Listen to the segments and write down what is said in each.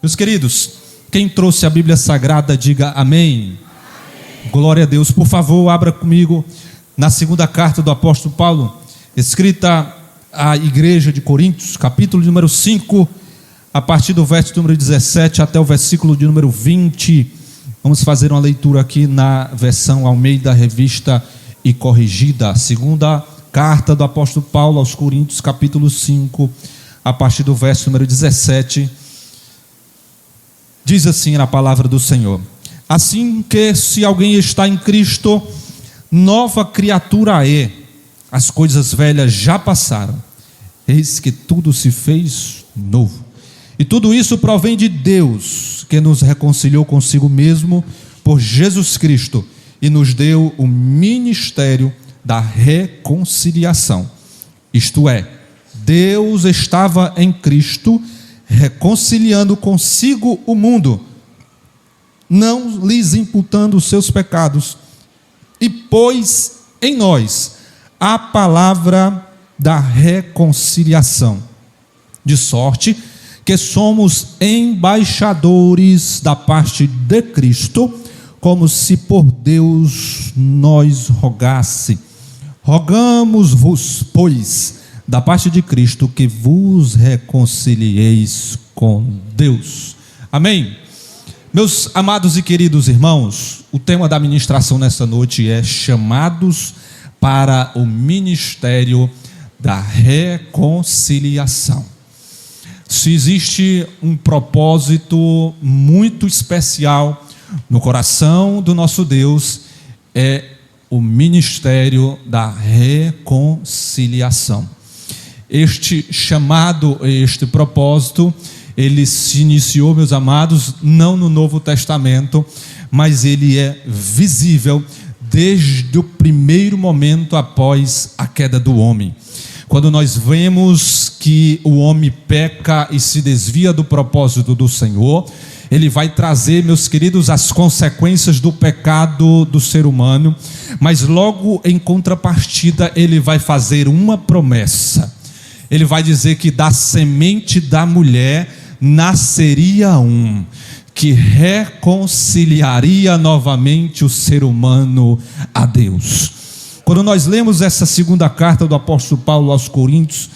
Meus queridos, quem trouxe a Bíblia Sagrada, diga amém. Amém. Glória a Deus. Por favor, abra comigo na segunda carta do apóstolo Paulo, escrita à igreja de Coríntios, capítulo número 5, a partir do verso número 17 até o versículo de número 20. Vamos fazer uma leitura aqui na versão Almeida, revista e corrigida. Segunda carta do apóstolo Paulo aos Coríntios, capítulo 5, a partir do verso número 17. Diz assim na palavra do Senhor: assim que se alguém está em Cristo, nova criatura é, as coisas velhas já passaram, eis que tudo se fez novo. E tudo isso provém de Deus, que nos reconciliou consigo mesmo por Jesus Cristo e nos deu o ministério da reconciliação. Isto é, Deus estava em Cristo reconciliando consigo o mundo, não lhes imputando os seus pecados, e pôs em nós a palavra da reconciliação, de sorte que somos embaixadores da parte de Cristo, como se por Deus nós rogasse. Rogamos-vos, pois, da parte de Cristo, que vos reconcilieis com Deus. Amém? Meus amados e queridos irmãos, o tema da ministração nesta noite é chamados para o ministério da reconciliação. Se existe um propósito muito especial no coração do nosso Deus, é o ministério da reconciliação. Este chamado, este propósito, ele se iniciou, meus amados, não no Novo Testamento, mas ele é visível desde o primeiro momento após a queda do homem. Quando nós vemos que o homem peca e se desvia do propósito do Senhor, ele vai trazer, meus queridos, as consequências do pecado do ser humano, mas logo em contrapartida ele vai fazer uma promessa. Ele vai dizer que da semente da mulher nasceria um, que reconciliaria novamente o ser humano a Deus. Quando nós lemos essa segunda carta do apóstolo Paulo aos Coríntios,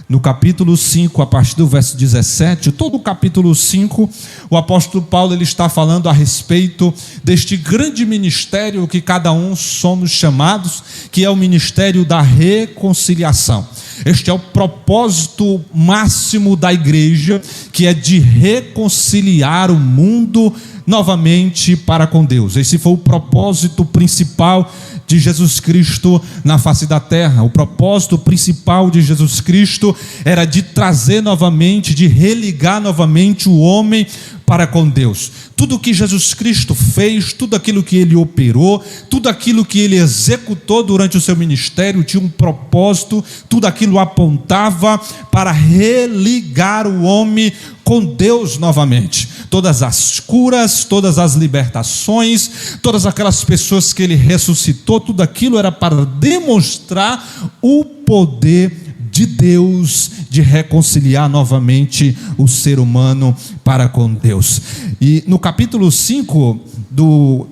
no capítulo 5, a partir do verso 17, todo o capítulo 5, o apóstolo Paulo ele está falando a respeito deste grande ministério que cada um somos chamados, que é o ministério da reconciliação. Este é o propósito máximo da igreja, que é de reconciliar o mundo novamente para com Deus. Esse foi o propósito principal de Jesus Cristo na face da terra. O propósito principal de Jesus Cristo era de trazer novamente, de religar novamente o homem para com Deus. Tudo que Jesus Cristo fez, tudo aquilo que ele operou, tudo aquilo que ele executou durante o seu ministério tinha um propósito, tudo aquilo apontava para religar o homem com Deus novamente. Todas as curas, todas as libertações, todas aquelas pessoas que ele ressuscitou, tudo aquilo era para demonstrar o poder de Deus de reconciliar novamente o ser humano para com Deus. E no capítulo 5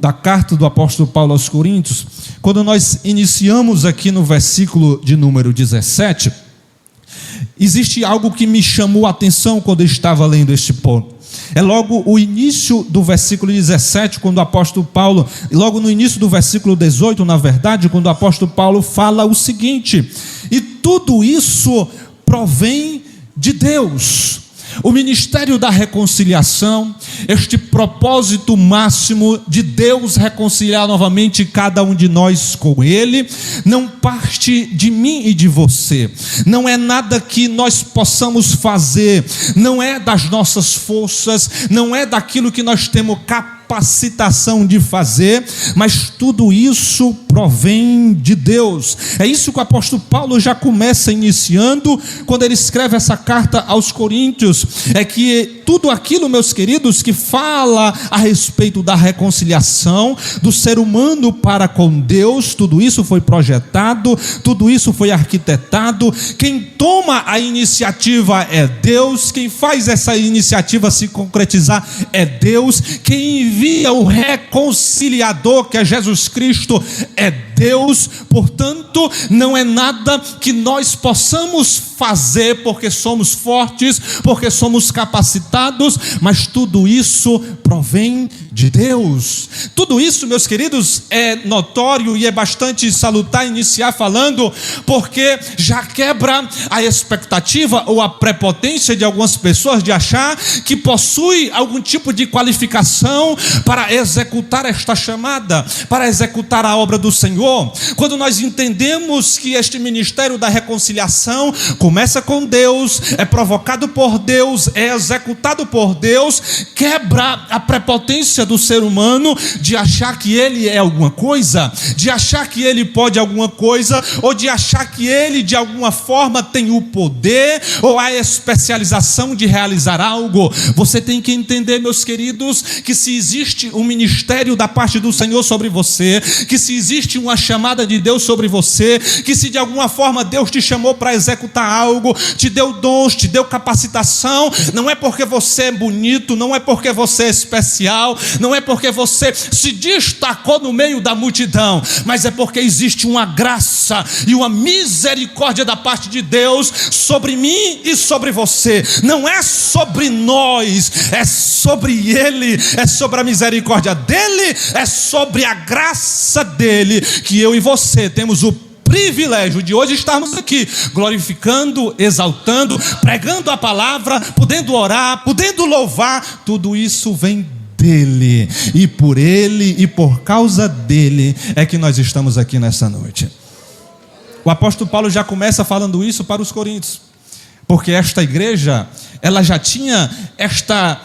da carta do apóstolo Paulo aos Coríntios, quando nós iniciamos aqui no versículo de número 17, existe algo que me chamou a atenção quando eu estava lendo este ponto. É logo o início do versículo 17, quando o apóstolo Paulo, logo no início do versículo 18, na verdade, quando o apóstolo Paulo fala o seguinte: e tudo isso provém de Deus. O ministério da reconciliação, este propósito máximo de Deus reconciliar novamente cada um de nós com Ele, não parte de mim e de você, não é nada que nós possamos fazer, não é das nossas forças, não é daquilo que nós temos capacidade capacitação de fazer, mas tudo isso provém de Deus. É isso que o apóstolo Paulo já começa iniciando quando ele escreve essa carta aos Coríntios, é que tudo aquilo, meus queridos, que fala a respeito da reconciliação do ser humano para com Deus, tudo isso foi projetado, tudo isso foi arquitetado. Quem toma a iniciativa é Deus, quem faz essa iniciativa se concretizar é Deus, quem envia o reconciliador, que é Jesus Cristo, é Deus. Portanto, não é nada que nós possamos fazer porque somos fortes, porque somos capacitados, mas tudo isso provém de Deus. Tudo isso, meus queridos, é notório e é bastante salutar iniciar falando, porque já quebra a expectativa ou a prepotência de algumas pessoas de achar que possui algum tipo de qualificação para executar esta chamada, para executar a obra do Senhor. Quando nós entendemos que este ministério da reconciliação começa com Deus, é provocado por Deus, é executado por Deus, quebra a prepotência do ser humano de achar que ele é alguma coisa, de achar que ele pode alguma coisa, ou de achar que ele de alguma forma tem o poder ou a especialização de realizar algo. Você tem que entender, meus queridos, que se existe um ministério da parte do Senhor sobre você, que se existe uma chamada de Deus sobre você, que se de alguma forma Deus te chamou para executar algo, te deu dons, te deu capacitação, não é porque você é bonito, não é porque você é especial, não é porque você se destacou no meio da multidão, mas é porque existe uma graça e uma misericórdia da parte de Deus sobre mim e sobre você. Não é sobre nós, é sobre Ele, é sobre a misericórdia dEle, é sobre a graça dEle, que eu e você temos o privilégio de hoje estarmos aqui, glorificando, exaltando, pregando a palavra, podendo orar, podendo louvar. Tudo isso vem dEle, e por Ele e por causa dEle é que nós estamos aqui nessa noite. O apóstolo Paulo já começa falando isso para os coríntios, porque esta igreja, ela já tinha essa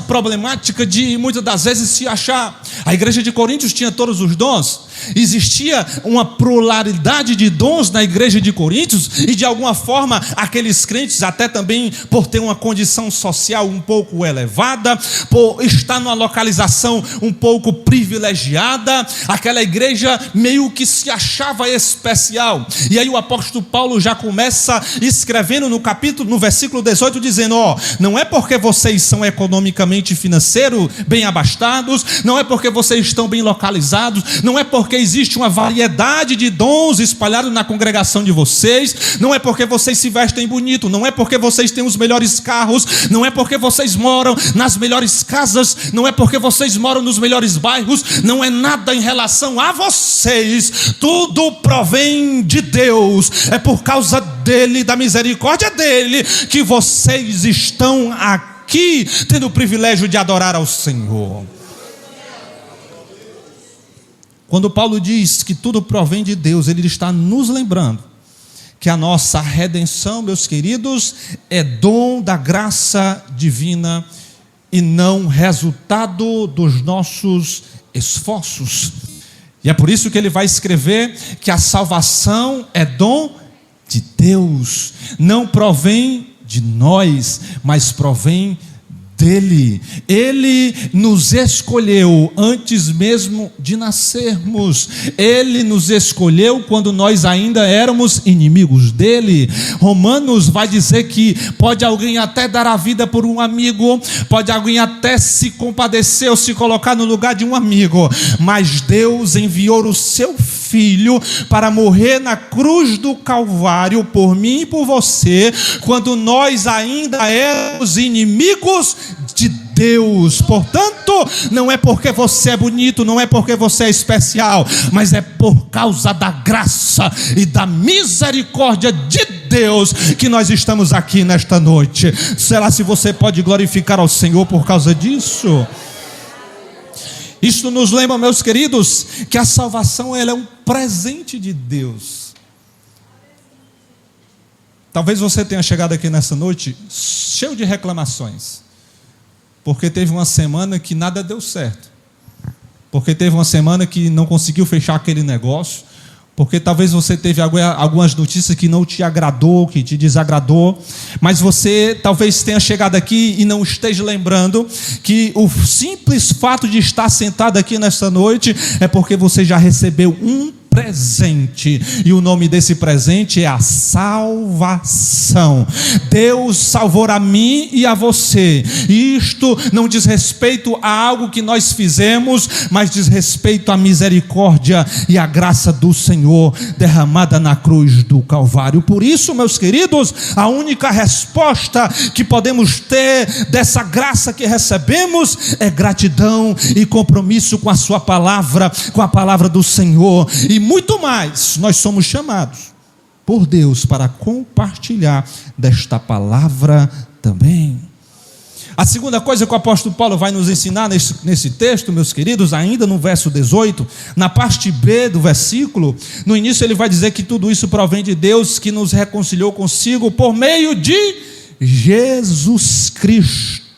problemática de muitas das vezes se achar. A igreja de Coríntios tinha todos os dons, existia uma pluralidade de dons na igreja de Coríntios, e de alguma forma aqueles crentes, até também por ter uma condição social um pouco elevada, por estar numa localização um pouco privilegiada, aquela igreja meio que se achava especial. E aí o apóstolo Paulo já começa escrevendo no versículo 18, dizendo: não é porque vocês são economicamente financeiro bem abastados, não é porque vocês estão bem localizados, não é porque existe uma variedade de dons espalhados na congregação de vocês, não é porque vocês se vestem bonito, não é porque vocês têm os melhores carros, não é porque vocês moram nas melhores casas, não é porque vocês moram nos melhores bairros, não é nada em relação a vocês, tudo provém de Deus, é por causa dEle, da misericórdia dEle, que vocês estão aqui tendo o privilégio de adorar ao Senhor. Quando Paulo diz que tudo provém de Deus, ele está nos lembrando que a nossa redenção, meus queridos, é dom da graça divina e não resultado dos nossos esforços. E é por isso que ele vai escrever que a salvação é dom de Deus, não provém de nós, mas provém dEle. Ele nos escolheu antes mesmo de nascermos. Ele nos escolheu quando nós ainda éramos inimigos dEle. Romanos vai dizer que pode alguém até dar a vida por um amigo, pode alguém até se compadecer ou se colocar no lugar de um amigo, mas Deus enviou o seu Filho para morrer na cruz do Calvário por mim e por você, quando nós ainda éramos inimigos de Deus. Portanto, não é porque você é bonito, não é porque você é especial, mas é por causa da graça e da misericórdia de Deus que nós estamos aqui nesta noite. Será se você pode glorificar ao Senhor por causa disso? Isso nos lembra, meus queridos, que a salvação ela é um presente de Deus. Talvez você tenha chegado aqui nessa noite cheio de reclamações, porque teve uma semana que nada deu certo, porque teve uma semana que não conseguiu fechar aquele negócio, porque talvez você teve algumas notícias que não te agradou, que te desagradou, mas você talvez tenha chegado aqui e não esteja lembrando que o simples fato de estar sentado aqui nesta noite é porque você já recebeu um presente, e o nome desse presente é a salvação. Deus salvou a mim e a você, e isto não diz respeito a algo que nós fizemos, mas diz respeito à misericórdia e à graça do Senhor derramada na cruz do Calvário. Por isso, meus queridos, a única resposta que podemos ter dessa graça que recebemos é gratidão e compromisso com a sua palavra, com a palavra do Senhor. E muito mais, nós somos chamados por Deus para compartilhar desta palavra também. A segunda coisa que o apóstolo Paulo vai nos ensinar nesse texto, meus queridos, ainda no verso 18, na parte B do versículo, no início ele vai dizer que tudo isso provém de Deus, que nos reconciliou consigo por meio de Jesus Cristo.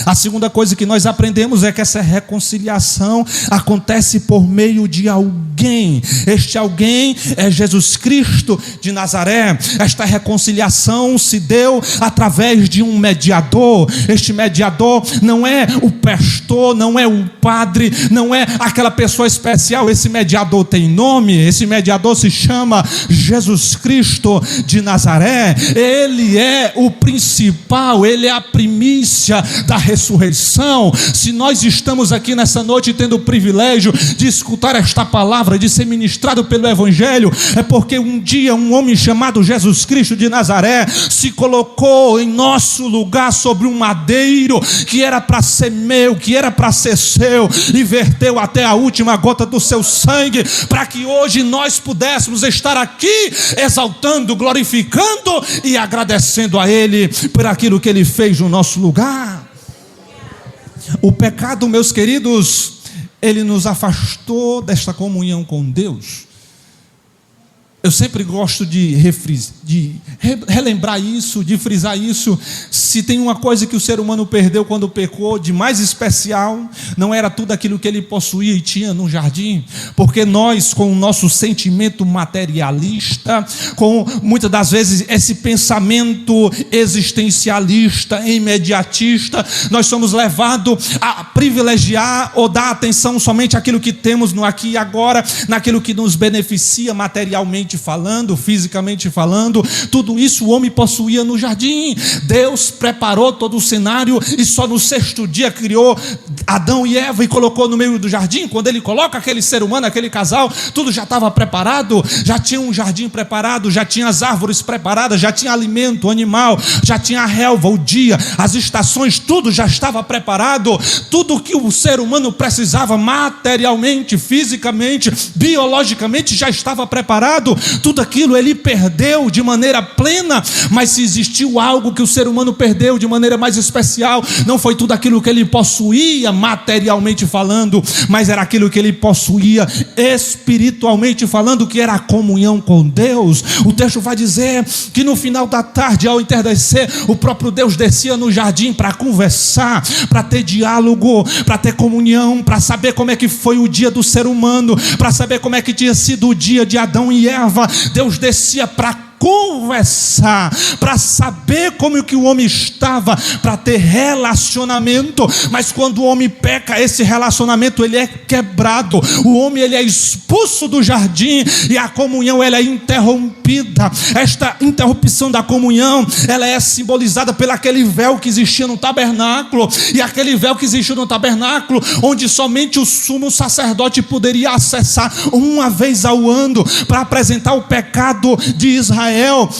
A segunda coisa que nós aprendemos é que essa reconciliação acontece por meio de alguém. Este alguém é Jesus Cristo de Nazaré. Esta reconciliação se deu através de um mediador. Este mediador não é o pastor, não é o padre, não é aquela pessoa especial. Esse mediador tem nome, esse mediador se chama Jesus Cristo de Nazaré. Ele é o principal, ele é a primícia da ressurreição. Se nós estamos aqui nessa noite tendo o privilégio de escutar esta palavra, de ser ministrado pelo Evangelho, é porque um dia um homem chamado Jesus Cristo de Nazaré se colocou em nosso lugar sobre um madeiro que era para ser meu, que era para ser seu, e verteu até a última gota do seu sangue, para que hoje nós pudéssemos estar aqui exaltando, glorificando e agradecendo a Ele por aquilo que Ele fez no nosso lugar. O pecado, meus queridos, ele nos afastou desta comunhão com Deus. Eu sempre gosto de relembrar isso, de frisar isso. Se tem uma coisa que o ser humano perdeu quando pecou, de mais especial, não era tudo aquilo que ele possuía e tinha no jardim, porque nós, com o nosso sentimento materialista, com muitas das vezes esse pensamento existencialista, imediatista, nós somos levados a privilegiar ou dar atenção somente àquilo que temos no aqui e agora, naquilo que nos beneficia materialmente falando, fisicamente falando. Tudo isso o homem possuía no jardim. Deus preparou todo o cenário e só no sexto dia criou Adão e Eva e colocou no meio do jardim. Quando ele coloca aquele ser humano, aquele casal, tudo já estava preparado, já tinha um jardim preparado, já tinha as árvores preparadas, já tinha alimento animal, já tinha a relva, o dia, as estações, tudo já estava preparado. Tudo que o ser humano precisava materialmente, fisicamente, biologicamente já estava preparado. Tudo aquilo ele perdeu de maneira plena, mas se existiu algo que o ser humano perdeu de maneira mais especial, não foi tudo aquilo que ele possuía materialmente falando, mas era aquilo que ele possuía espiritualmente falando, que era a comunhão com Deus. O texto vai dizer que no final da tarde, ao entardecer, o próprio Deus descia no jardim para conversar, para ter diálogo, para ter comunhão, para saber como é que foi o dia do ser humano, para saber como é que tinha sido o dia de Adão e Eva. Deus descia para conversar, para saber como que o homem estava, para ter relacionamento. Mas quando o homem peca, esse relacionamento ele é quebrado, o homem ele é expulso do jardim e a comunhão ela é interrompida. Esta interrupção da comunhão ela é simbolizada pelo aquele véu que existia no tabernáculo, e aquele véu que existia no tabernáculo, onde somente o sumo sacerdote poderia acessar uma vez ao ano para apresentar o pecado de Israel.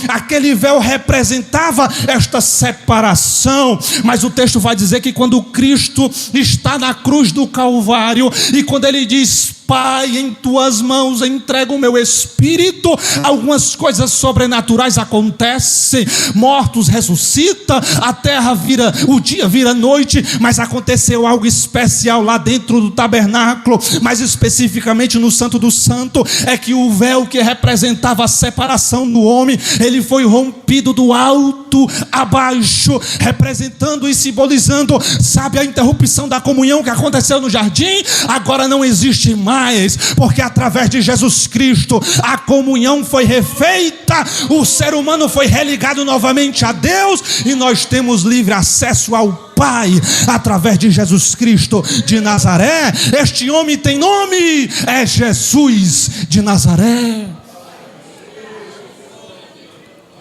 Aquele véu representava esta separação, mas o texto vai dizer que quando Cristo está na cruz do Calvário, e quando ele diz: Pai, em tuas mãos entrego o meu espírito, algumas coisas sobrenaturais acontecem. Mortos ressuscitam, a terra vira, o dia vira noite. Mas aconteceu algo especial lá dentro do tabernáculo, mais especificamente no Santo do Santo, é que o véu que representava a separação do homem, ele foi rompido do alto alto a baixo, representando e simbolizando, sabe, a interrupção da comunhão que aconteceu no jardim, agora não existe mais, porque através de Jesus Cristo a comunhão foi refeita, o ser humano foi religado novamente a Deus, e nós temos livre acesso ao Pai, através de Jesus Cristo de Nazaré. Este homem tem nome, é Jesus de Nazaré.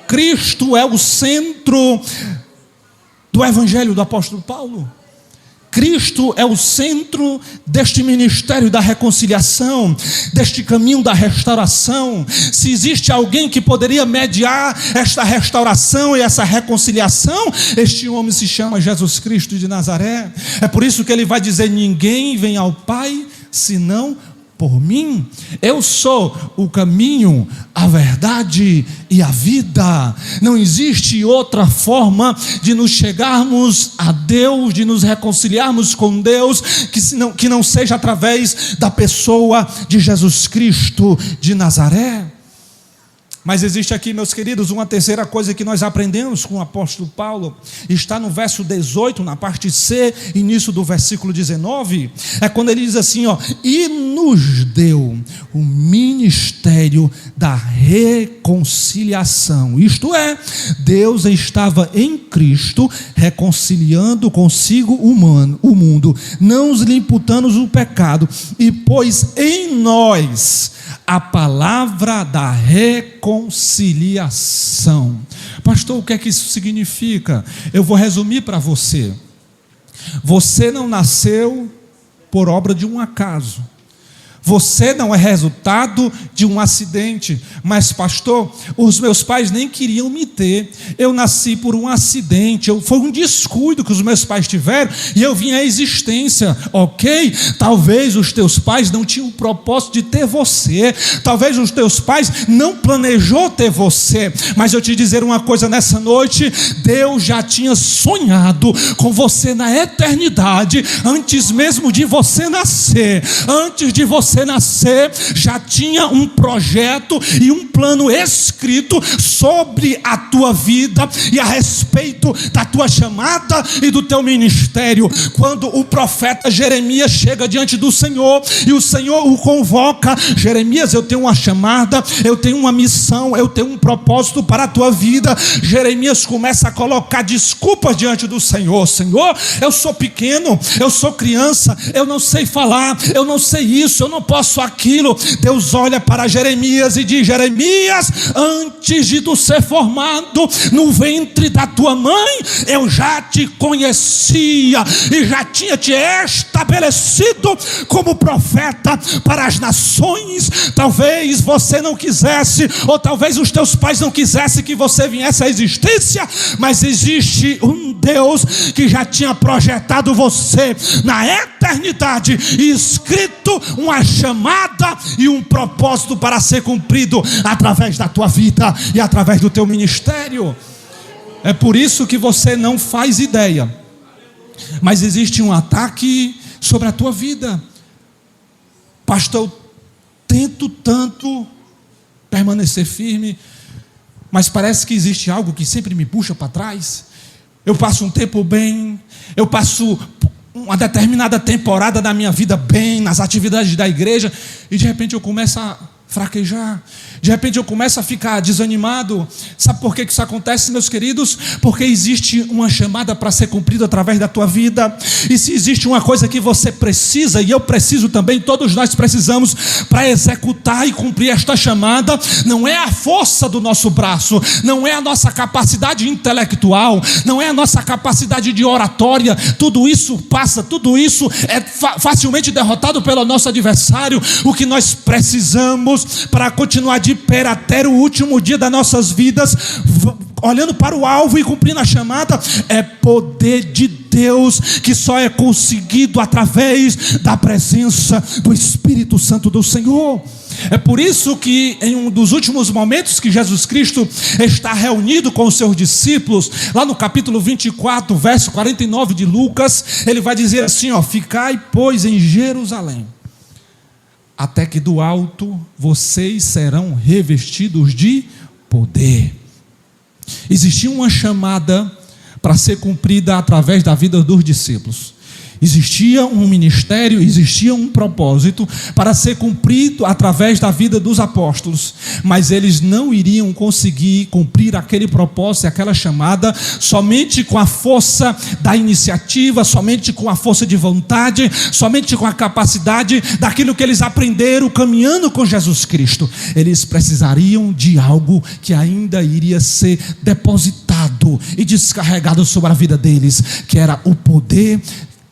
Cristo é o centro do evangelho do apóstolo Paulo. Cristo é o centro deste ministério da reconciliação, deste caminho da restauração. Se existe alguém que poderia mediar esta restauração e essa reconciliação, este homem se chama Jesus Cristo de Nazaré. É por isso que ele vai dizer: ninguém vem ao Pai senão por mim. Eu sou o caminho, a verdade e a vida. Não existe outra forma de nos chegarmos a Deus, de nos reconciliarmos com Deus, que não seja através da pessoa de Jesus Cristo de Nazaré. Mas existe aqui, meus queridos, uma terceira coisa que nós aprendemos com o apóstolo Paulo. Está no verso 18, na parte C, início do versículo 19. É quando ele diz assim, e nos deu o ministério da reconciliação. Isto é, Deus estava em Cristo reconciliando consigo o mundo, não lhe imputando o pecado, e pôs em nós a palavra da reconciliação. Pastor, o que é que isso significa? Eu vou resumir para você. Você não nasceu por obra de um acaso. Você não é resultado de um acidente. Mas, pastor, os meus pais nem queriam me ter. Eu nasci por um acidente. Foi um descuido que os meus pais tiveram e eu vim à existência. Ok? Talvez os teus pais não tinham o propósito de ter você. Talvez os teus pais não planejou ter você. Mas eu te dizer uma coisa nessa noite: Deus já tinha sonhado com você na eternidade, antes mesmo de você nascer. Antes de você nascer, já tinha um projeto e um plano escrito sobre a tua vida e a respeito da tua chamada e do teu ministério. Quando o profeta Jeremias chega diante do Senhor e o Senhor o convoca: Jeremias, eu tenho uma chamada, eu tenho uma missão, eu tenho um propósito para a tua vida. Jeremias começa a colocar desculpas diante do Senhor. Senhor, eu sou pequeno, eu sou criança, eu não sei falar, eu não sei isso, eu não posso aquilo. Deus olha para Jeremias e diz: Jeremias, antes de tu ser formado no ventre da tua mãe, eu já te conhecia e já tinha te estabelecido como profeta para as nações. Talvez você não quisesse, ou talvez os teus pais não quisessem que você viesse à existência, mas existe um Deus que já tinha projetado você na eternidade e escrito uma chamada e um propósito para ser cumprido através da tua vida e através do teu ministério. É por isso que você não faz ideia, mas existe um ataque sobre a tua vida. Pastor, eu tento tanto permanecer firme, mas parece que existe algo que sempre me puxa para trás. Eu passo um tempo bem, eu passo uma determinada temporada da minha vida bem, nas atividades da igreja, e de repente eu começo a fraquejar, de repente eu começo a ficar desanimado. Sabe por que isso acontece, meus queridos? Porque existe uma chamada para ser cumprida através da tua vida, e se existe uma coisa que você precisa, e eu preciso também, todos nós precisamos, para executar e cumprir esta chamada, não é a força do nosso braço, não é a nossa capacidade intelectual, não é a nossa capacidade de oratória. Tudo isso passa, tudo isso é facilmente derrotado pelo nosso adversário. O que nós precisamos para continuar de pé até o último dia das nossas vidas, olhando para o alvo e cumprindo a chamada, é poder de Deus, que só é conseguido através da presença do Espírito Santo do Senhor. É por isso que em um dos últimos momentos que Jesus Cristo está reunido com os seus discípulos, lá no capítulo 24, verso 49 de Lucas, ele vai dizer assim: ficai, pois, em Jerusalém, até que do alto vocês serão revestidos de poder. Existia uma chamada para ser cumprida através da vida dos discípulos. Existia um ministério, existia um propósito para ser cumprido através da vida dos apóstolos, mas eles não iriam conseguir cumprir aquele propósito e aquela chamada somente com a força da iniciativa, somente com a força de vontade, somente com a capacidade daquilo que eles aprenderam caminhando com Jesus Cristo. Eles precisariam de algo que ainda iria ser depositado e descarregado sobre a vida deles, que era o poder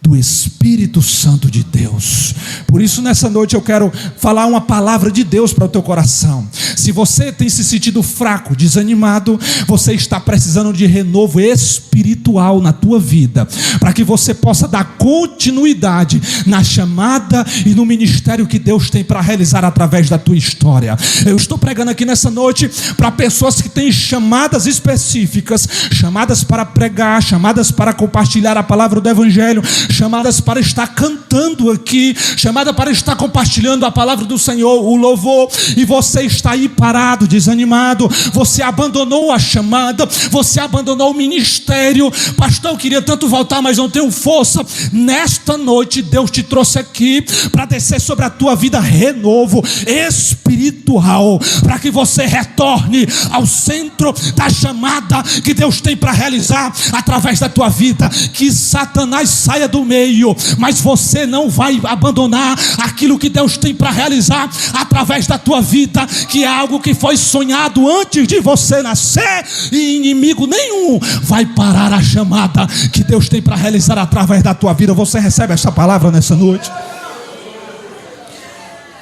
do Espírito Santo de Deus. Por isso nessa noite eu quero falar uma palavra de Deus para o teu coração. Se você tem se sentido fraco, desanimado, você está precisando de renovo espiritual na tua vida, para que você possa dar continuidade na chamada e no ministério que Deus tem para realizar através da tua história. Eu estou pregando aqui nessa noite para pessoas que têm chamadas específicas, chamadas para pregar, chamadas para compartilhar a palavra do Evangelho, chamadas para estar cantando aqui, chamada para estar compartilhando a palavra do Senhor, o louvor, e você está aí parado, desanimado, você abandonou a chamada, você abandonou o ministério. Pastor, eu queria tanto voltar, mas não tenho força. Nesta noite Deus te trouxe aqui para descer sobre a tua vida renovo espiritual, para que você retorne ao centro da chamada que Deus tem para realizar através da tua vida. Que Satanás saia do meio, mas você não vai abandonar aquilo que Deus tem para realizar através da tua vida, que é algo que foi sonhado antes de você nascer, e inimigo nenhum vai parar a chamada que Deus tem para realizar através da tua vida. Você recebe essa palavra nessa noite?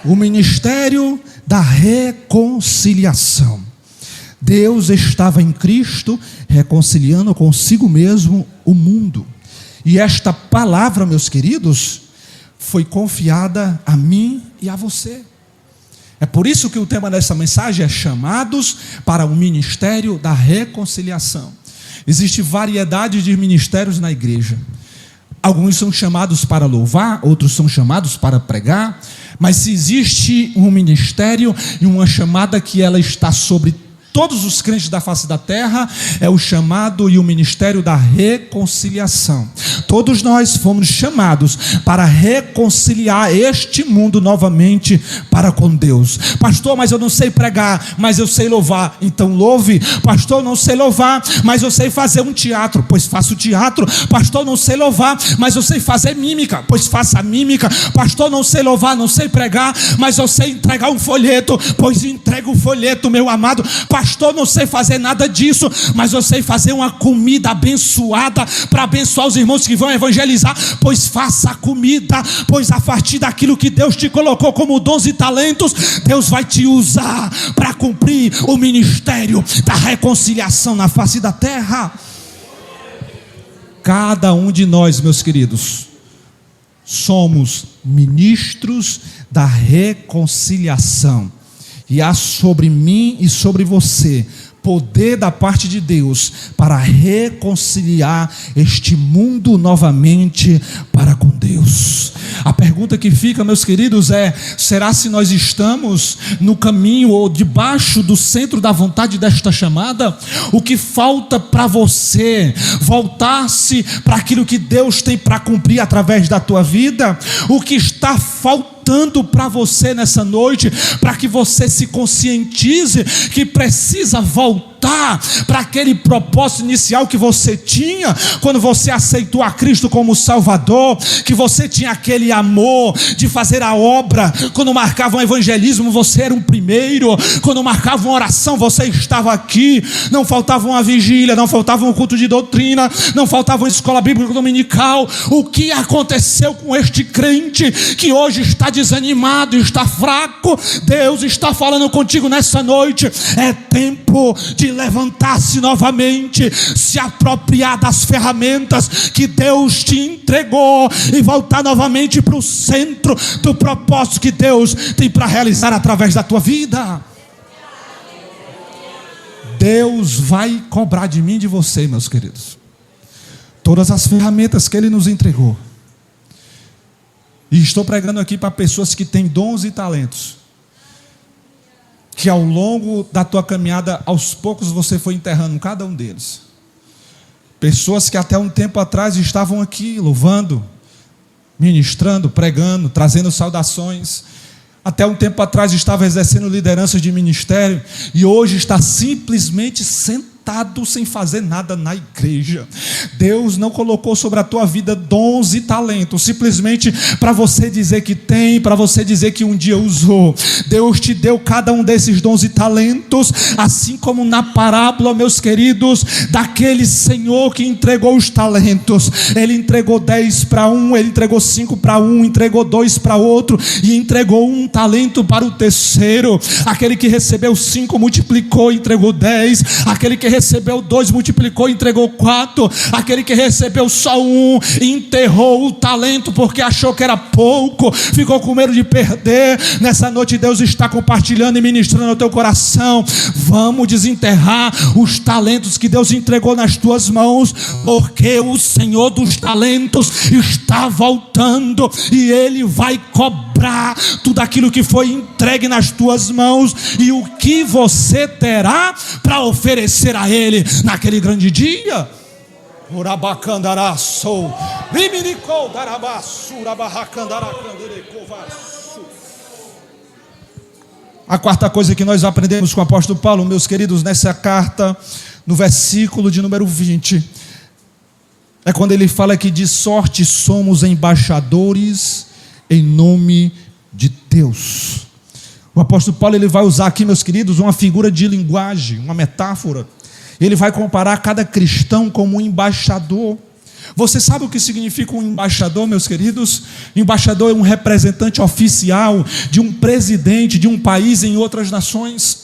O ministério da reconciliação. Deus estava em Cristo reconciliando consigo mesmo o mundo. E esta palavra, meus queridos, foi confiada a mim e a você. É por isso que o tema dessa mensagem é chamados para o ministério da reconciliação. Existe variedade de ministérios na igreja. Alguns são chamados para louvar, outros são chamados para pregar. Mas se existe um ministério e uma chamada que ela está sobre todos os crentes da face da terra, é o chamado e o ministério da reconciliação. Todos nós fomos chamados para reconciliar este mundo novamente para com Deus. Pastor, mas eu não sei pregar, mas eu sei louvar. Então louve. Pastor, eu não sei louvar, mas eu sei fazer um teatro. Pois faça o teatro. Pastor, eu não sei louvar, mas eu sei fazer mímica. Pois faça a mímica. Pastor, eu não sei louvar, não sei pregar, mas eu sei entregar um folheto. Pois entrega o folheto, meu amado. Pastor, não sei fazer nada disso, mas eu sei fazer uma comida abençoada para abençoar os irmãos que vão evangelizar. Pois faça a comida, pois a partir daquilo que Deus te colocou como dons e talentos, Deus vai te usar para cumprir o ministério da reconciliação na face da terra. Cada um de nós, meus queridos, somos ministros da reconciliação. E há sobre mim e sobre você poder da parte de Deus para reconciliar este mundo novamente para com Deus. A pergunta que fica, meus queridos, é: será se nós estamos no caminho ou debaixo do centro da vontade desta chamada? O que falta para você voltar-se para aquilo que Deus tem para cumprir através da tua vida? O que está faltando para você nessa noite, para que você se conscientize que precisa voltar para aquele propósito inicial que você tinha quando você aceitou a Cristo como Salvador, que você tinha aquele amor de fazer a obra. Quando marcava um evangelismo, você era o primeiro. Quando marcava uma oração, você estava aqui. Não faltava uma vigília, não faltava um culto de doutrina, não faltava uma escola bíblica dominical. O que aconteceu com este crente que hoje está desanimado, está fraco? Deus está falando contigo nessa noite. É tempo de levantar-se novamente, se apropriar das ferramentas que Deus te entregou e voltar novamente para o centro do propósito que Deus tem para realizar através da tua vida. Deus vai cobrar de mim e de você, meus queridos, todas as ferramentas que Ele nos entregou. E estou pregando aqui para pessoas que têm dons e talentos. que ao longo da tua caminhada, aos poucos você foi enterrando cada um deles. Pessoas que até um tempo atrás estavam aqui louvando, ministrando, pregando, trazendo saudações. Até um tempo atrás estava exercendo liderança de ministério e hoje está simplesmente sentado sem fazer nada na igreja. Deus não colocou sobre a tua vida dons e talentos simplesmente para você dizer que tem, para você dizer que um dia usou. Deus te deu cada um desses dons e talentos, assim como na parábola, meus queridos, daquele Senhor que entregou os talentos. Ele entregou 10 para um, ele entregou 5 para um, entregou 2 para outro e entregou um talento para o terceiro. Aquele que recebeu 5 multiplicou e entregou 10. Aquele que recebeu 2 multiplicou e entregou 4. Aquele que recebeu só 1 enterrou o talento porque achou que era pouco, ficou com medo de perder. Nessa noite Deus está compartilhando e ministrando ao teu coração. Vamos desenterrar os talentos que Deus entregou nas tuas mãos, porque o Senhor dos talentos está voltando e Ele vai cobrar tudo aquilo que foi entregue nas tuas mãos e o que você terá para oferecer a Ele naquele grande dia. A quarta coisa que nós aprendemos com o apóstolo Paulo, meus queridos, nessa carta, no versículo de número 20, é quando ele fala que de sorte somos embaixadores em nome de Deus. O apóstolo Paulo ele vai usar aqui, meus queridos, uma figura de linguagem, uma metáfora. Ele vai comparar cada cristão como um embaixador. Você sabe o que significa um embaixador, meus queridos? Embaixador é um representante oficial de um presidente de um país em outras nações.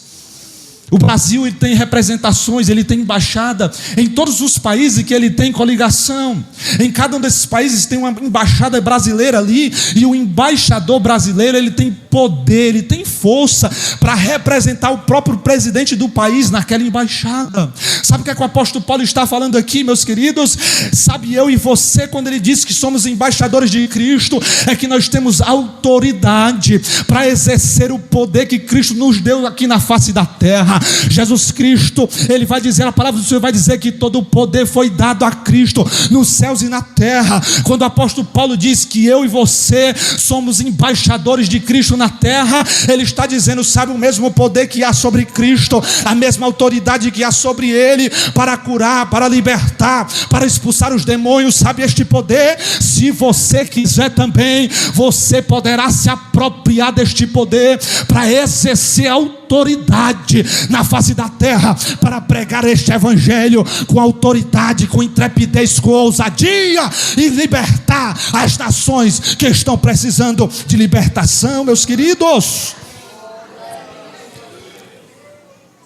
O Brasil ele tem representações, ele tem embaixada em todos os países que ele tem coligação. Em cada um desses países tem uma embaixada brasileira ali, e o embaixador brasileiro ele tem poder, ele tem força para representar o próprio presidente do país naquela embaixada. Sabe o que é que o apóstolo Paulo está falando aqui, meus queridos? Sabe, eu e você, quando ele diz que somos embaixadores de Cristo, é que nós temos autoridade para exercer o poder que Cristo nos deu aqui na face da terra. Jesus Cristo, ele vai dizer, a palavra do Senhor vai dizer que todo o poder foi dado a Cristo nos céus e na terra. Quando o apóstolo Paulo diz que eu e você somos embaixadores de Cristo na terra, ele está dizendo, sabe, o mesmo poder que há sobre Cristo, a mesma autoridade que há sobre ele para curar, para libertar, para expulsar os demônios, sabe, este poder, se você quiser também, você poderá se apropriar deste poder para exercer autoridade na face da terra, para pregar este evangelho com autoridade, com intrepidez, com ousadia e libertar as nações que estão precisando de libertação, meus queridos.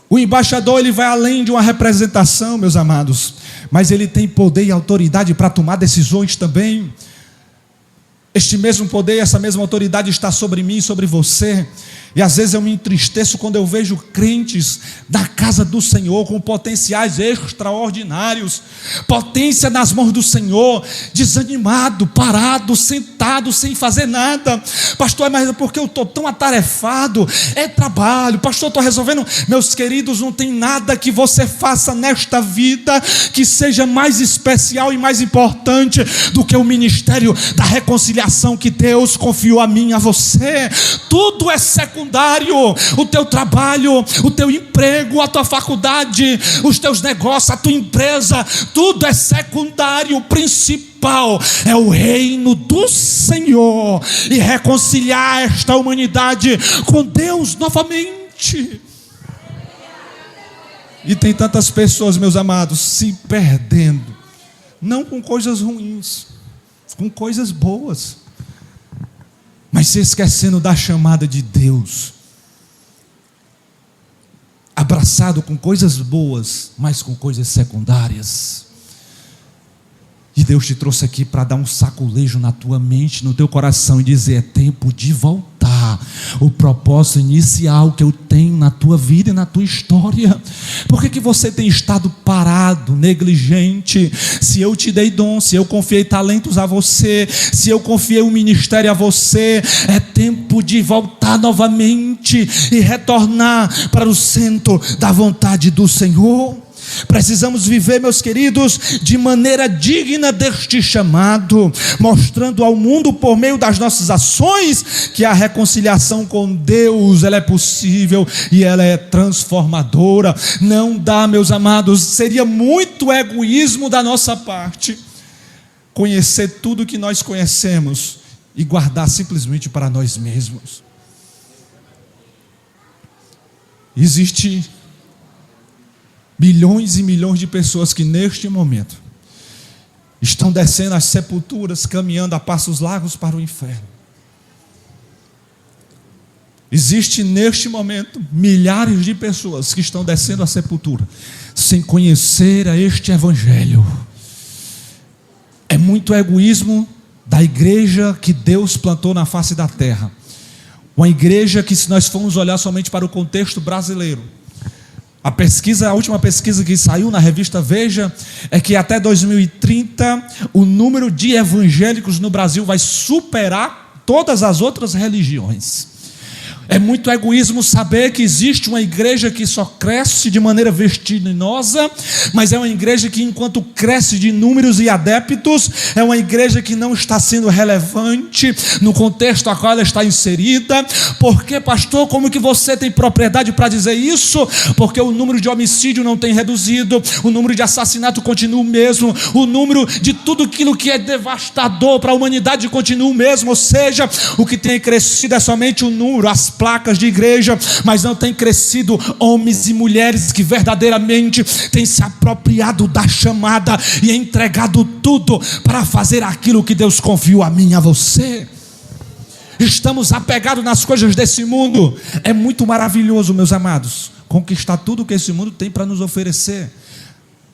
O embaixador ele vai além de uma representação, meus amados, mas ele tem poder e autoridade para tomar decisões também. Este mesmo poder, essa mesma autoridade está sobre mim e sobre você. E às vezes eu me entristeço quando eu vejo crentes da casa do Senhor com potenciais extraordinários, potência nas mãos do Senhor, desanimado, parado, sentado, sem fazer nada. Pastor, mas é porque eu estou tão atarefado, é trabalho, pastor, estou resolvendo. Meus queridos, não tem nada que você faça nesta vida que seja mais especial e mais importante do que o ministério da reconciliação que Deus confiou a mim e a você. Tudo é secundário. O teu trabalho, o teu emprego, a tua faculdade, os teus negócios, a tua empresa, tudo é secundário. O principal é o reino do Senhor e reconciliar esta humanidade com Deus novamente. E tem tantas pessoas, meus amados, se perdendo, não com coisas ruins, com coisas boas, mas se esquecendo da chamada de Deus, abraçado com coisas boas, mas com coisas secundárias. E Deus te trouxe aqui para dar um saculejo na tua mente, no teu coração e dizer, é tempo de voltar. realizar o propósito inicial que eu tenho na tua vida e na tua história. Por que você tem estado parado, negligente? Se eu te dei dom, se eu confiei talentos a você, se eu confiei um ministério a você, é tempo de voltar novamente e retornar para o centro da vontade do Senhor. Precisamos viver, meus queridos, de maneira digna deste chamado, mostrando ao mundo por meio das nossas ações que a reconciliação com Deus, ela é possível e ela é transformadora. Não dá, meus amados, seria muito egoísmo da nossa parte conhecer tudo que nós conhecemos e guardar simplesmente para nós mesmos. Existe milhões e milhões de pessoas que neste momento estão descendo as sepulturas, caminhando a passos largos para o inferno. Existe neste momento milhares de pessoas que estão descendo a sepultura sem conhecer a este evangelho. É muito egoísmo da igreja que Deus plantou na face da terra. Uma igreja que, se nós formos olhar somente para o contexto brasileiro, a última pesquisa que saiu na revista Veja é que até 2030 o número de evangélicos no Brasil vai superar todas as outras religiões. É muito egoísmo saber que existe uma igreja que só cresce de maneira vertiginosa, mas é uma igreja que, enquanto cresce de números e adeptos, é uma igreja que não está sendo relevante no contexto a qual ela está inserida. Por que, pastor? Como que você tem propriedade para dizer isso? Porque o número de homicídio não tem reduzido, o número de assassinato continua o mesmo, o número de tudo aquilo que é devastador para a humanidade continua o mesmo. Ou seja, o que tem crescido é somente o número, as placas de igreja, mas não tem crescido homens e mulheres que verdadeiramente têm se apropriado da chamada e entregado tudo para fazer aquilo que Deus confiou a mim e a você. Estamos apegados nas coisas desse mundo. É muito maravilhoso, meus amados, conquistar tudo que esse mundo tem para nos oferecer.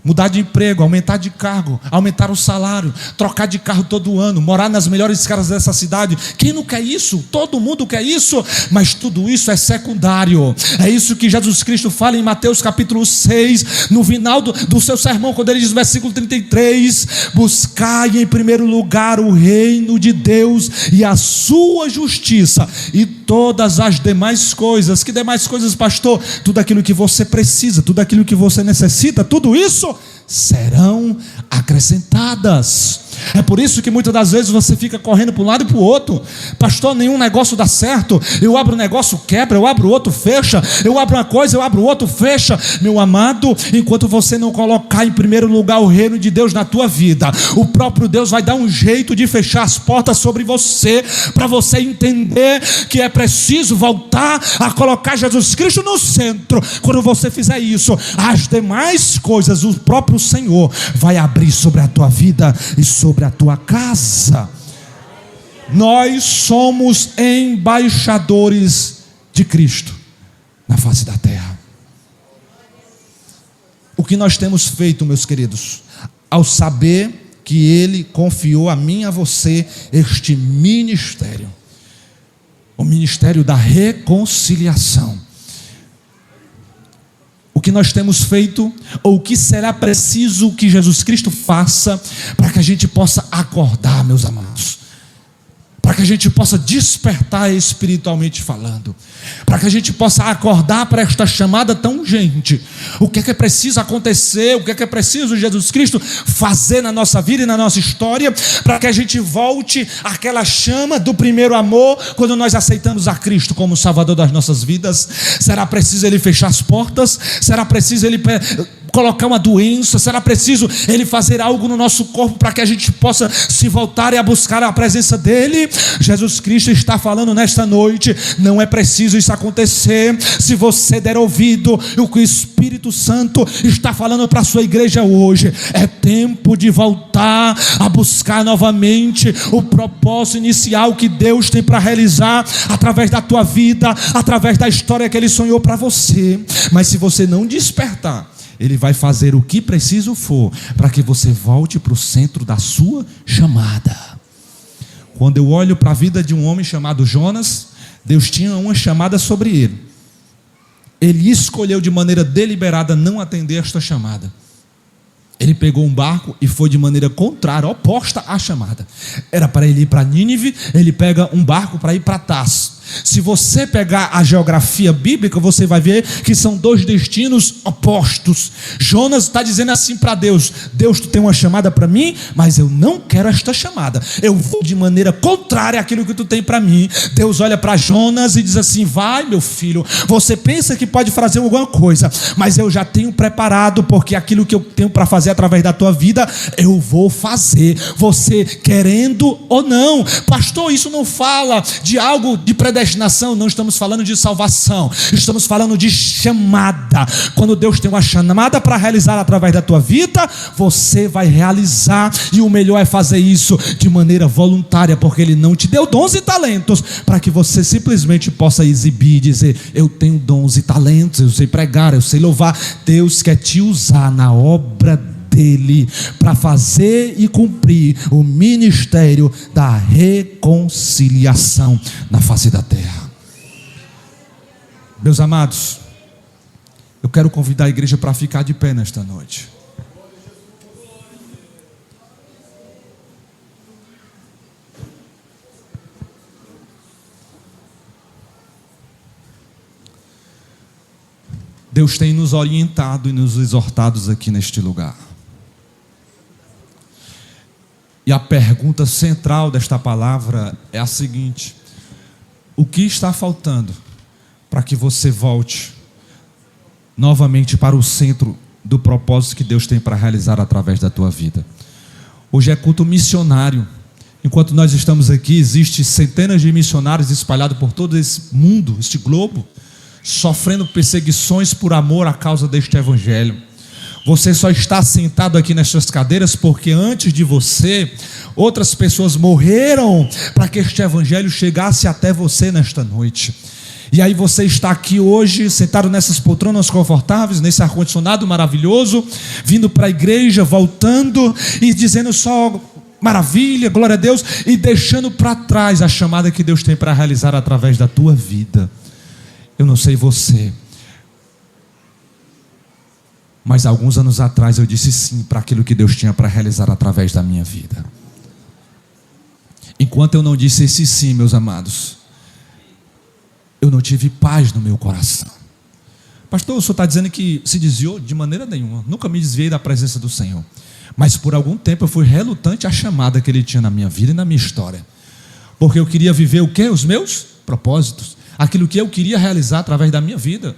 Mudar de emprego, aumentar de cargo, aumentar o salário, trocar de carro todo ano, morar nas melhores casas dessa cidade. Quem não quer isso? Todo mundo quer isso, mas tudo isso é secundário. É isso que Jesus Cristo fala em Mateus capítulo 6, no final do seu sermão, quando ele diz no versículo 33: buscai em primeiro lugar o reino de Deus e a sua justiça, e todas as demais coisas. Que demais coisas, pastor? Tudo aquilo que você precisa, tudo aquilo que você necessita, tudo isso serão acrescentadas. É por isso que muitas das vezes você fica correndo para um lado e para o outro. Pastor, nenhum negócio dá certo. Eu abro um negócio, quebra. Eu abro outro, fecha. Eu abro uma coisa, eu abro outro, fecha. Meu amado, enquanto você não colocar em primeiro lugar o reino de Deus na tua vida, o próprio Deus vai dar um jeito de fechar as portas sobre você, para você entender que é preciso voltar a colocar Jesus Cristo no centro. Quando você fizer isso, as demais coisas o próprio Senhor vai abrir sobre a tua vida e sobre a tua casa. Nós somos embaixadores de Cristo na face da terra. O que nós temos feito, meus queridos, ao saber que Ele confiou a mim e a você este ministério, o ministério da reconciliação. O que nós temos feito, ou o que será preciso que Jesus Cristo faça para que a gente possa acordar, meus amados, para que a gente possa despertar espiritualmente falando, para que a gente possa acordar para esta chamada tão urgente. O que é preciso acontecer, o que é preciso Jesus Cristo fazer na nossa vida e na nossa história, para que a gente volte àquela chama do primeiro amor, quando nós aceitamos a Cristo como Salvador das nossas vidas. Será preciso Ele fechar as portas? Será preciso Ele colocar uma doença? Será preciso Ele fazer algo no nosso corpo para que a gente possa se voltar e a buscar a presença dEle? Jesus Cristo está falando nesta noite: não é preciso isso acontecer. Se você der ouvido o que o Espírito Santo está falando para a sua igreja hoje, é tempo de voltar a buscar novamente o propósito inicial que Deus tem para realizar através da tua vida, através da história que Ele sonhou para você. Mas se você não despertar, Ele vai fazer o que preciso for para que você volte para o centro da sua chamada. Quando eu olho para a vida de um homem chamado Jonas, Deus tinha uma chamada sobre ele. Ele escolheu de maneira deliberada não atender esta chamada. Ele pegou um barco e foi de maneira contrária, oposta à chamada. Era para ele ir para Nínive, ele pega um barco para ir para Tarso. Se você pegar a geografia bíblica, você vai ver que são dois destinos opostos. Jonas está dizendo assim para Deus: Deus, tu tem uma chamada para mim, mas eu não quero esta chamada. Eu vou de maneira contrária àquilo que tu tem para mim. Deus olha para Jonas e diz assim: vai, meu filho, você pensa que pode fazer alguma coisa, mas eu já tenho preparado, porque aquilo que eu tenho para fazer através da tua vida, eu vou fazer, você querendo ou não. Pastor, isso não fala de algo de predestinação. Não estamos falando de salvação, estamos falando de chamada. Quando Deus tem uma chamada para realizar através da tua vida, você vai realizar, e o melhor é fazer isso de maneira voluntária, porque Ele não te deu dons e talentos para que você simplesmente possa exibir e dizer: eu tenho dons e talentos, eu sei pregar, eu sei louvar. Deus quer te usar na obra dele para fazer e cumprir o ministério da reconciliação na face da terra. Meus amados, eu quero convidar a igreja para ficar de pé nesta noite. Deus tem nos orientado e nos exortado aqui neste lugar. E a pergunta central desta palavra é a seguinte: o que está faltando para que você volte novamente para o centro do propósito que Deus tem para realizar através da tua vida? Hoje é culto missionário. Enquanto nós estamos aqui, existem centenas de missionários espalhados por todo esse mundo, este globo, sofrendo perseguições por amor à causa deste evangelho. Você só está sentado aqui nestas cadeiras porque antes de você, outras pessoas morreram para que este evangelho chegasse até você nesta noite. E aí você está aqui hoje, sentado nessas poltronas confortáveis, nesse ar-condicionado maravilhoso, vindo para a igreja, voltando e dizendo só maravilha, glória a Deus, e deixando para trás a chamada que Deus tem para realizar através da tua vida. Eu não sei você, mas alguns anos atrás eu disse sim para aquilo que Deus tinha para realizar através da minha vida. Enquanto eu não disse esse sim, meus amados, eu não tive paz no meu coração. Pastor, o senhor está dizendo que se desviou? De maneira nenhuma, nunca me desviei da presença do Senhor. Mas por algum tempo eu fui relutante à chamada que Ele tinha na minha vida e na minha história. Porque eu queria viver o quê? Os meus propósitos. Aquilo que eu queria realizar através da minha vida.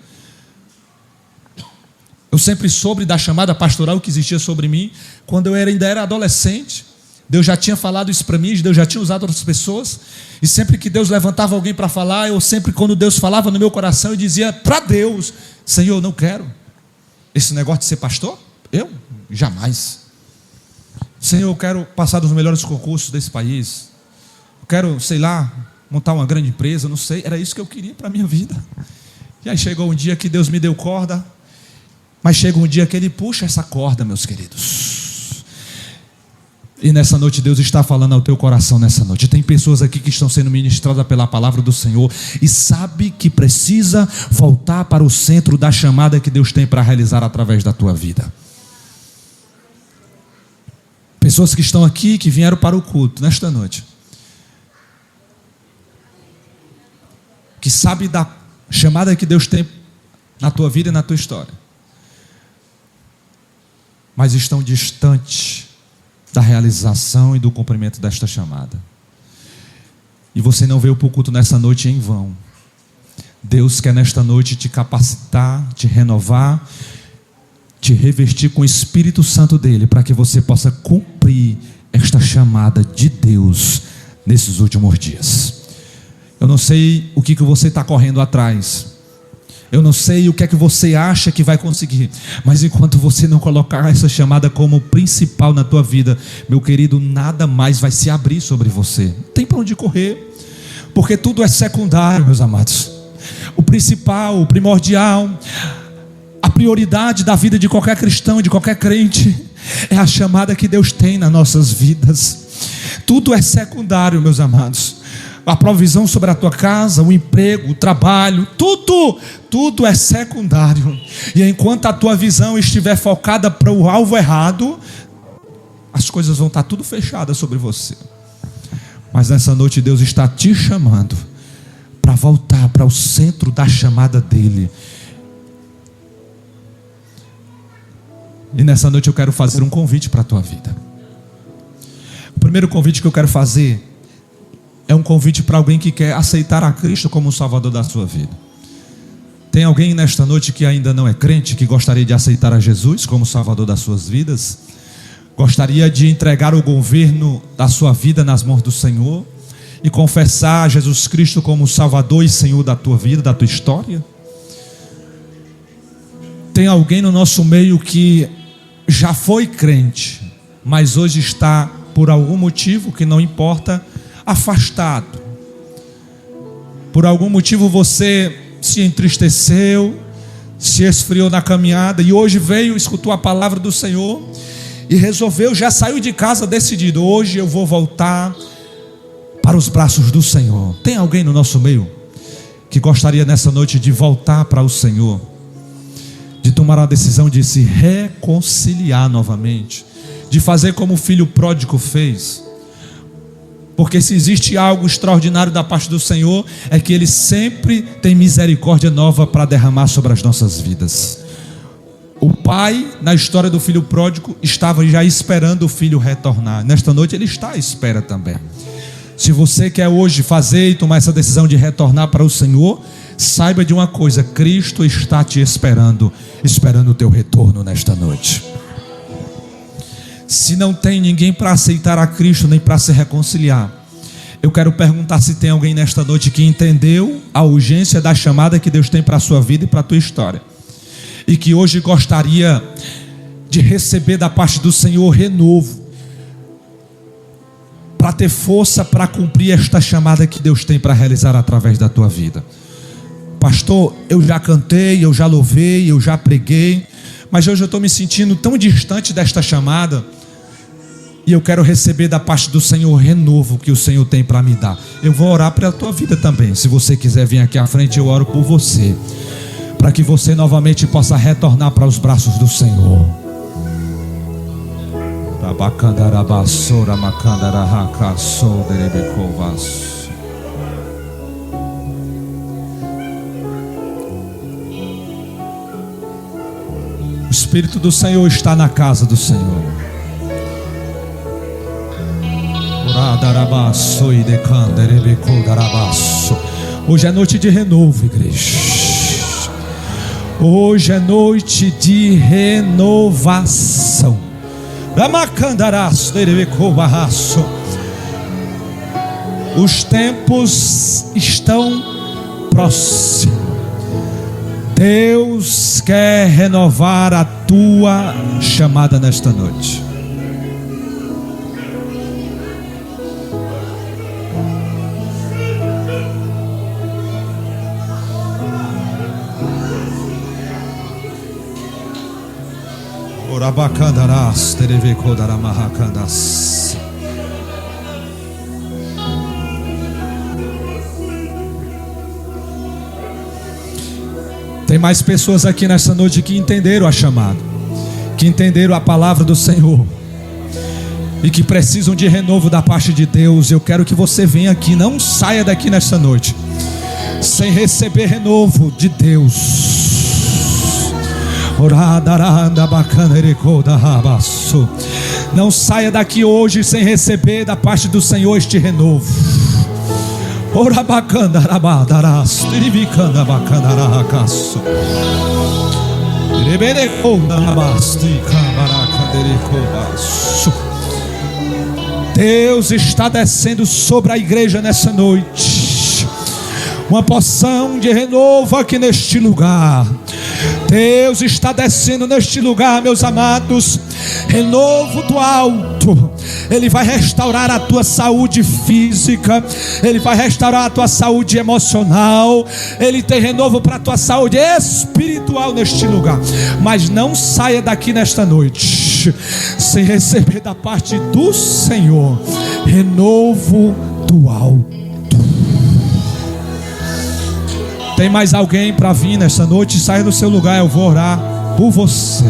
Eu sempre soube da chamada pastoral que existia sobre mim quando eu ainda era adolescente. Deus já tinha falado isso para mim, Deus já tinha usado outras pessoas. E sempre que Deus levantava alguém para falar, eu sempre, quando Deus falava no meu coração, eu dizia para Deus: Senhor, eu não quero esse negócio de ser pastor. Eu? Jamais. Senhor, eu quero passar dos melhores concursos desse país. Eu quero, sei lá, montar uma grande empresa, não sei. Era isso que eu queria para a minha vida. E aí chegou um dia que Deus me deu corda. Mas chega um dia que Ele puxa essa corda, meus queridos. E nessa noite Deus está falando ao teu coração nessa noite. Tem pessoas aqui que estão sendo ministradas pela palavra do Senhor e sabe que precisa voltar para o centro da chamada que Deus tem para realizar através da tua vida. Pessoas que estão aqui, que vieram para o culto nesta noite, que sabe da chamada que Deus tem na tua vida e na tua história, mas estão distantes da realização e do cumprimento desta chamada. E você não veio para o culto nessa noite em vão. Deus quer nesta noite te capacitar, te renovar, te revestir com o Espírito Santo dele, para que você possa cumprir esta chamada de Deus nesses últimos dias. Eu não sei o que você está correndo atrás. Eu não sei o que é que você acha que vai conseguir, mas enquanto você não colocar essa chamada como principal na tua vida, meu querido, nada mais vai se abrir sobre você. Não tem para onde correr, porque tudo é secundário, meus amados. O principal, o primordial, a prioridade da vida de qualquer cristão, de qualquer crente, é a chamada que Deus tem nas nossas vidas. Tudo é secundário, meus amados. a provisão sobre a tua casa, o emprego, o trabalho, tudo é secundário. E enquanto a tua visão estiver focada para o alvo errado, as coisas vão estar tudo fechadas sobre você. Mas nessa noite Deus está te chamando para voltar para o centro da chamada dele. E nessa noite eu quero fazer um convite para a tua vida. O primeiro convite que eu quero fazer é um convite para alguém que quer aceitar a Cristo como o Salvador da sua vida. Tem alguém nesta noite que ainda não é crente, que gostaria de aceitar a Jesus como Salvador das suas vidas? Gostaria de entregar o governo da sua vida nas mãos do Senhor e confessar Jesus Cristo como Salvador e Senhor da tua vida, da tua história? Tem alguém no nosso meio que já foi crente, mas hoje está, por algum motivo que não importa, afastado? Por algum motivo você se entristeceu, se esfriou na caminhada e hoje veio, escutou a palavra do Senhor e resolveu, já saiu de casa decidido: hoje eu vou voltar para os braços do Senhor. Tem alguém no nosso meio que gostaria nessa noite de voltar para o Senhor, de tomar a decisão de se reconciliar novamente, de fazer como o filho pródigo fez? Porque se existe algo extraordinário da parte do Senhor, é que Ele sempre tem misericórdia nova para derramar sobre as nossas vidas. O pai, na história do filho pródigo, estava já esperando o filho retornar. Nesta noite Ele está à espera também. Se você quer hoje fazer e tomar essa decisão de retornar para o Senhor, saiba de uma coisa: Cristo está te esperando o teu retorno nesta noite. Se não tem ninguém para aceitar a Cristo, nem para se reconciliar, eu quero perguntar se tem alguém nesta noite que entendeu a urgência da chamada que Deus tem para a sua vida e para a tua história, e que hoje gostaria de receber da parte do Senhor renovo, para ter força para cumprir esta chamada que Deus tem para realizar através da tua vida. Pastor, eu já cantei, eu já louvei, eu já preguei, mas hoje eu estou me sentindo tão distante desta chamada, e eu quero receber da parte do Senhor renovo que o Senhor tem para me dar. Eu vou orar pela tua vida também. Se você quiser vir aqui à frente, eu oro por você, para que você novamente possa retornar para os braços do Senhor. O Espírito do Senhor está na casa do Senhor. Hoje é noite de renovo, igreja. Hoje é noite de renovação. Os tempos estão próximos. Deus quer renovar a tua chamada nesta noite. Tem mais pessoas aqui nessa noite que entenderam a chamada, que entenderam a palavra do Senhor e que precisam de renovo da parte de Deus. Eu quero que você venha aqui, não saia daqui nessa noite sem receber renovo de Deus. Não saia daqui hoje sem receber da parte do Senhor este renovo. Deus está descendo sobre a igreja nessa noite. Uma porção de renovo aqui neste lugar. Deus está descendo neste lugar, meus amados. Renovo do alto. Ele vai restaurar a tua saúde física, Ele vai restaurar a tua saúde emocional. Ele tem renovo para a tua saúde espiritual neste lugar. Mas não saia daqui nesta noite sem receber da parte do Senhor renovo do alto. Tem mais alguém para vir nessa noite? Saia do seu lugar, eu vou orar por você.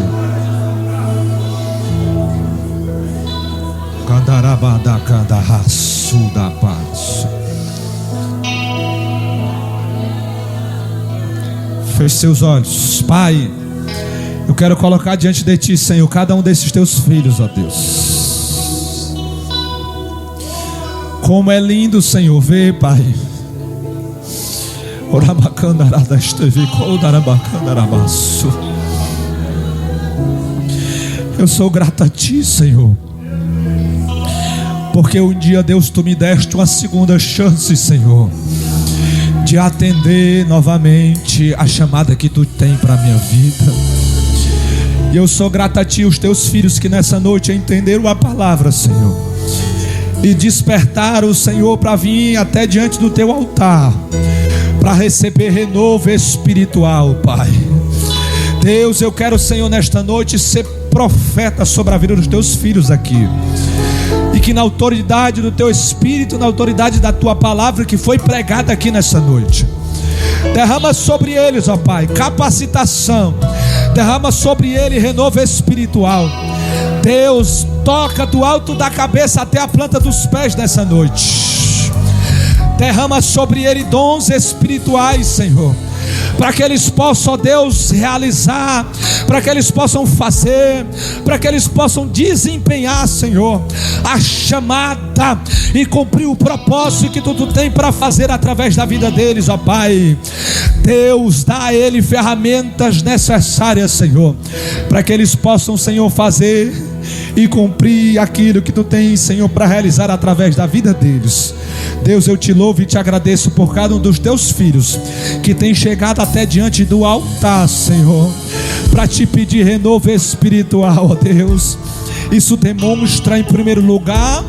Feche seus olhos. Pai, eu quero colocar diante de Ti, Senhor, cada um desses Teus filhos, ó Deus. Como é lindo, Senhor, ver, Pai. Eu sou grato a Ti, Senhor, porque um dia, Deus, Tu me deste uma segunda chance, Senhor, de atender novamente a chamada que Tu tem para a minha vida. E eu sou grato a Ti, os Teus filhos que nessa noite entenderam a palavra, Senhor, e despertaram, Senhor, para vir até diante do Teu altar, para receber renovo espiritual, Pai. Deus, eu quero, Senhor, nesta noite ser profeta sobre a vida dos Teus filhos aqui, e que na autoridade do Teu Espírito, na autoridade da Tua palavra que foi pregada aqui nessa noite, derrama sobre eles, ó Pai, capacitação, derrama sobre eles renovo espiritual. Deus, toca do alto da cabeça até a planta dos pés nessa noite. Derrama sobre ele dons espirituais, Senhor, para que eles possam, ó Deus, realizar, para que eles possam fazer, para que eles possam desempenhar, Senhor, a chamada e cumprir o propósito que Tu tem para fazer através da vida deles, ó Pai. Deus, dá a ele ferramentas necessárias, Senhor, para que eles possam, Senhor, fazer e cumprir aquilo que Tu tens, Senhor, para realizar através da vida deles. Deus, eu Te louvo e Te agradeço por cada um dos Teus filhos que tem chegado até diante do altar, Senhor, para Te pedir renovo espiritual, ó Deus. Isso demonstra, em primeiro lugar,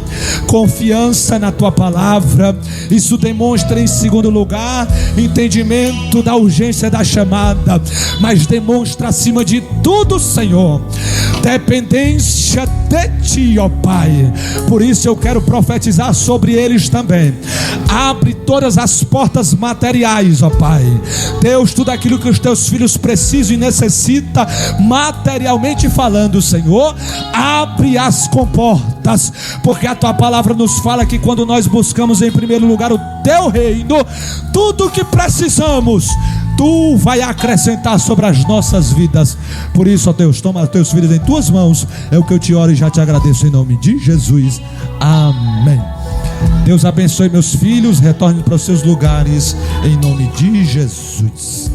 confiança na Tua palavra. Isso demonstra, em segundo lugar, entendimento da urgência da chamada. Mas demonstra, acima de tudo, Senhor, dependência de Ti, ó Pai. Por isso eu quero profetizar sobre eles também. Abre todas as portas materiais, ó Pai. Deus, tudo aquilo que os Teus filhos precisam e necessitam, materialmente falando, Senhor, abre as comportas, porque a Tua palavra nos fala que quando nós buscamos em primeiro lugar o Teu reino, tudo o que precisamos Tu vai acrescentar sobre as nossas vidas. Por isso, ó Deus, toma Teus filhos em Tuas mãos. É o que eu Te oro e já Te agradeço em nome de Jesus. Amém. Deus abençoe meus filhos. Retornem para os seus lugares em nome de Jesus.